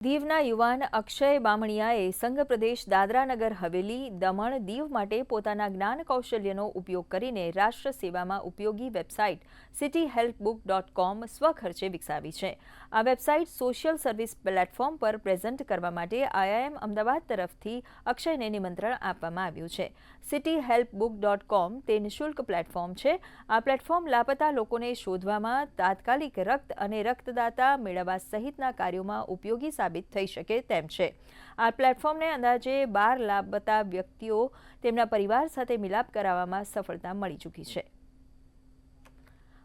દીવના યુવાન અક્ષય બામણિયાએ સંઘ પ્રદેશ દાદરા નગર હવેલી દમણ દીવ માટે પોતાના જ્ઞાન કૌશલ્યનો ઉપયોગ કરીને રાષ્ટ્ર સેવામાં ઉપયોગી વેબસાઇટ cityhelpbook.com સ્વખર્ચે વિકસાવી છે। આ વેબસાઇટ સોશિયલ સર્વિસ પ્લેટફોર્મ પર પ્રેઝન્ટ કરવા માટે IIM અમદાવાદ તરફથી અક્ષયને નિમંત્રણ આપવામાં આવ્યું છે। cityhelpbook.com તે નિઃશુલ્ક પ્લેટફોર્મ છે। આ પ્લેટફોર્મ લાપતા લોકોને શોધવામાં, તાત્કાલિક રક્ત અને રક્તદાતા મેળવવા સહિતના કાર્યોમાં ઉપયોગી સાબિત થઈ શકે તેમ છે। આ પ્લેટફોર્મને અંદાજે 12 લાપતા વ્યક્તિઓ તેમના પરિવાર સાથે મિલાપ કરાવવામાં સફળતા મળી ચૂકી છે।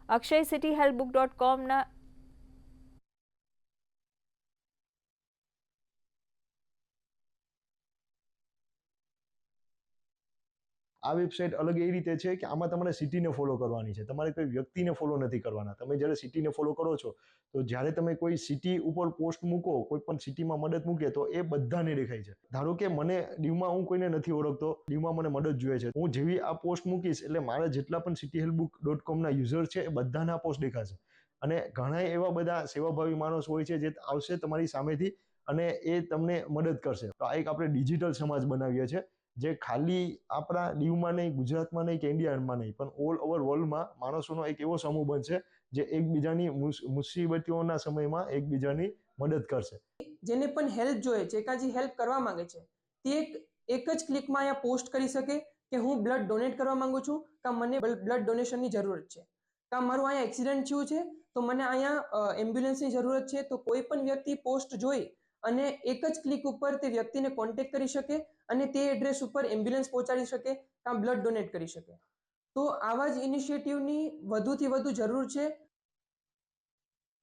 અક્ષય cityhelpbook.comના આ વેબસાઇટ અલગ એ રીતે છે કે આમાં તમારે સિટીને ફોલો કરવાની છે, તમારે કોઈ વ્યક્તિને ફોલો નથી કરવાના। તમે જ્યારે સિટીને ફોલો કરો છો તો જ્યારે તમે કોઈ સિટી ઉપર પોસ્ટ મૂકો, કોઈ પણ સિટીમાં મદદ મૂકે તો એ બધાને દેખાય છે। ધારો કે મને દીવમાં હું કોઈને નથી ઓળખતો, દીવમાં મને મદદ જોઈએ છે, હું જેવી આ પોસ્ટ મૂકીશ એટલે મારા જેટલા પણ cityhelpbook.com ના યુઝર છે એ બધાને આ પોસ્ટ દેખાશે। અને ઘણા એવા બધા સેવાભાવી માણસ હોય છે જે આવશે તમારી સામેથી અને એ તમને મદદ કરશે। તો આ એક આપણે ડિજિટલ સમાજ બનાવીએ છીએ જે ખાલી આપણા દીવમાં નહીં, ગુજરાતમાં નહીં કે ઇન્ડિયામાં નહીં, પણ ઓલ ઓવર વર્લ્ડમાં માણસોનો એક એવો સમૂહ બનશે જે એકબીજાની મુસીબતીઓના સમયમાં એકબીજાની મદદ કરશે। જેને પણ હેલ્પ જોઈએ છે, કાજી હેલ્પ કરવા માંગે છે, તે એક જ ક્લિકમાં અહીંયા પોસ્ટ કરી શકે કે હું બ્લડ ડોનેટ કરવા માંગુ છું, કે મને બ્લડ ડોનેશનની જરૂરત છે, કે મારું અહીંયા એક્સિડન્ટ થયું છે તો મને અહીંયા એમ્બ્યુલન્સની જરૂરત છે। તો કોઈ પણ વ્યક્તિ પોસ્ટ જોઈ અને એક જ ક્લિક ઉપર તે વ્યક્તિને કોન્ટેક્ટ કરી શકે અને તે એડ્રેસ ઉપર એમ્બ્યુલન્સ પહોંચાડી શકે, કાં બ્લડ ડોનેટ કરી શકે। તો આવા જ ઇનિશિયેટિવની વધુથી વધુ જરૂર છે।